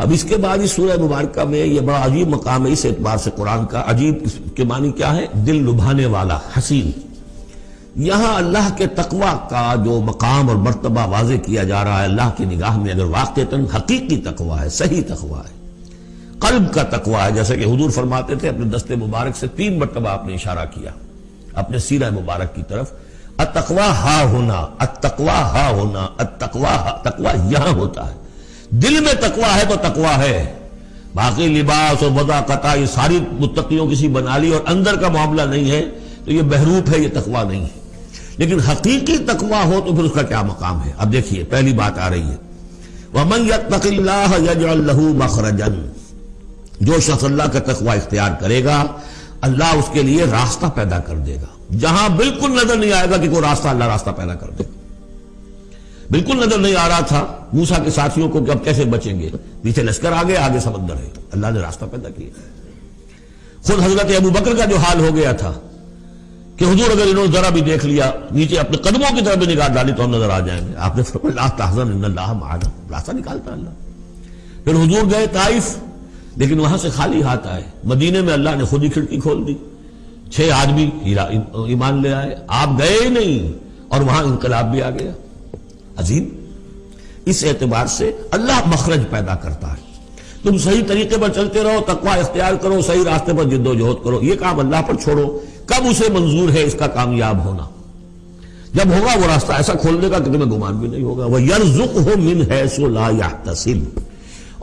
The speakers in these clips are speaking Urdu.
اب اس کے بعد اس سورہ مبارکہ میں یہ بڑا عجیب مقام ہے اس اعتبار سے قرآن کا. عجیب کے معنی کیا ہے؟ دل لبھانے والا، حسین. یہاں اللہ کے تقوی کا جو مقام اور مرتبہ واضح کیا جا رہا ہے اللہ کی نگاہ میں، اگر واقعتاً حقیقی تقوی ہے، صحیح تقوی ہے، قلب کا تقوی ہے، جیسے کہ حضور فرماتے تھے اپنے دست مبارک سے 3 مرتبہ آپ نے اشارہ کیا اپنے سیرہ مبارک کی طرف، التقوی ہا ہونا، التقوی ہا ہونا، تقوی یہاں ہوتا ہے. دل میں تقوی ہے تو تقوی ہے، باقی لباس اور وضاقت یہ ساری متقیوں کسی بنا لی اور اندر کا معاملہ نہیں ہے تو یہ بہروپ ہے، یہ تقوی نہیں ہے. لیکن حقیقی تقوی ہو تو پھر اس کا کیا مقام ہے؟ اب دیکھیے پہلی بات آ رہی ہے، وَمَن يَتَّقِ اللَّهَ يَجْعَلْ لَهُ مَخْرَجًا، جو شخص اللہ کا تقوی اختیار کرے گا اللہ اس کے لیے راستہ پیدا کر دے گا. جہاں بالکل نظر نہیں آئے گا کہ کوئی راستہ، اللہ راستہ پیدا کر دے. بالکل نظر نہیں آ رہا تھا موسیٰ کے ساتھیوں کو کہ اب کیسے بچیں گے، پیچھے لشکر آگے، آگے سمندر ہے، اللہ نے راستہ پیدا کیا. خود حضرت ابو بکر کا جو حال ہو گیا تھا کہ حضور اگر انہوں نے ذرا بھی دیکھ لیا، نیچے اپنے قدموں کی طرف بھی نگاہ ڈالی تو ہم نظر آ جائیں گے. آپ نے فرمایا لا تحزن ان اللہ معنا، راستہ نکالتا اللہ. پھر حضور گئے طائف، لیکن وہاں سے خالی ہاتھ آئے. مدینے میں اللہ نے خود ہی کھڑکی کھول دی، 6 آدمی ایمان لے آئے. آپ گئے ہی نہیں اور وہاں انقلاب بھی آ گیا. عظیم. اس اعتبار سے اللہ مخرج پیدا کرتا ہے. تم صحیح طریقے پر چلتے رہو، تقوی اختیار کرو، صحیح راستے پر جد و جہد کرو. یہ کام اللہ پر چھوڑو، کب اسے منظور ہے اس کا کامیاب ہونا؟ جب ہوگا وہ راستہ ایسا کھولنے کا کہ تمہیں گمان بھی نہیں ہوگا. وَيَرْزُقْهُ مِنْ حَيْثُ لَا يَحْتَسِبُ،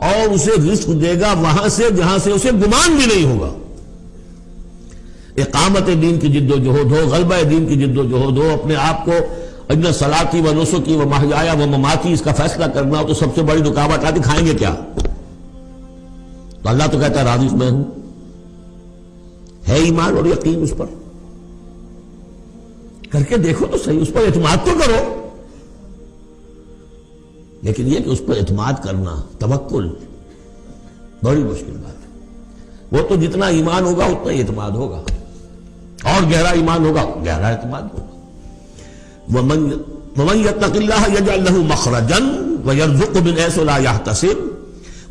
اور اسے رزق دے گا وہاں سے جہاں سے اسے گمان بھی نہیں ہوگا. اقامت دین کی جد و جہد ہو، غلبہ دین کی جد و جہد ہو، اپنے آپ کو ان صلاتی و نسکی و محیایا و مماتی اس کا فیصلہ کرنا ہو تو سب سے بڑی رکاوٹ آتی کھائیں گے کیا؟ تو اللہ تو کہتا ہے راضی میں ہوں. ہے ایمان اور یقین اس پر؟ کر کے دیکھو تو صحیح، اس پر اعتماد تو کرو. لیکن یہ کہ اس پر اعتماد کرنا، توکل، بڑی مشکل بات ہے. وہ تو جتنا ایمان ہوگا اتنا ہی اعتماد ہوگا، اور گہرا ایمان ہوگا گہرا اعتماد ہوگا. وَمَن يَتَّقِ اللَّهَ يَجْعَلْ لَهُ مَخْرَجًا وَيَرْزُقْهُ مِنْ حَيْثُ لَا يَحْتَسِبُ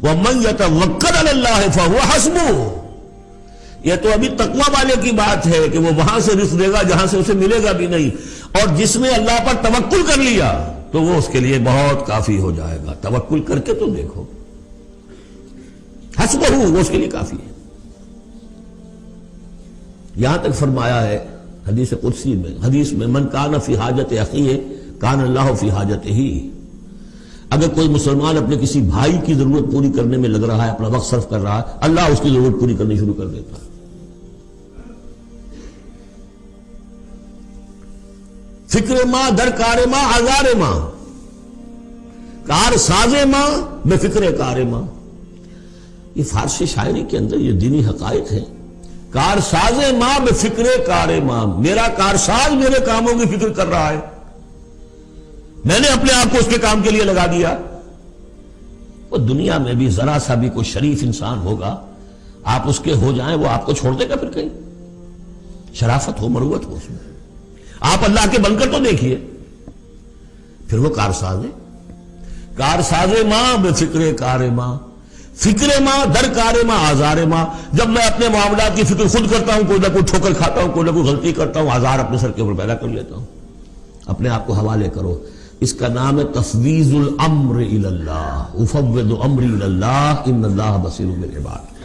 وَمَن يَتَوَكَّلْ عَلَى اللَّهِ فَهُوَ حَسْبُهُ. یہ تو ابھی تقوی والے کی بات ہے کہ وہ وہاں سے رزق دے گا جہاں سے اسے ملے گا بھی نہیں، اور جس نے اللہ پر توکل کر لیا تو وہ اس کے لیے بہت کافی ہو جائے گا. توکل کر کے تو دیکھو، حسبہ وہ اس کے لیے کافی ہے. یہاں تک فرمایا ہے حدیث قدسی میں، حدیث میں من کان فی حاجت اخیہ کان اللہ فی حاجتہ. اگر کوئی مسلمان اپنے کسی بھائی کی ضرورت پوری کرنے میں لگ رہا ہے، اپنا وقت صرف کر رہا ہے، اللہ اس کی ضرورت پوری کرنی شروع کر دیتا ہے. فکر ماں در کار ماں آزار ماں، کار ساز ماں بے فکر کار ماں. یہ فارسی شاعری کے اندر یہ دینی حقائق ہیں. کار ساز ماں بے فکر کار ماں، میرا کارساز میرے کاموں کی فکر کر رہا ہے، میں نے اپنے آپ کو اس کے کام کے لیے لگا دیا. وہ دنیا میں بھی ذرا سا بھی کوئی شریف انسان ہوگا، آپ اس کے ہو جائیں وہ آپ کو چھوڑ دے گا پھر کہیں؟ شرافت ہو، مروت ہو اس میں. آپ اللہ کے بن کر تو دیکھیے، پھر وہ کارساز ہے. کارساز ماں بے فکر کار ماں، فکر ماں در کار ماں آزار ماں. جب میں اپنے معاملات کی فکر خود کرتا ہوں، کوئی نہ کوئی ٹھوکر کھاتا ہوں، کوئی نہ کوئی غلطی کرتا ہوں، آزار اپنے سر کے اوپر پیدا کر لیتا ہوں. اپنے آپ کو حوالے کرو. اس کا نام ہے تفویض الامر الی اللہ. افوض امری الی اللہ ان اللہ بصیر بالعباد.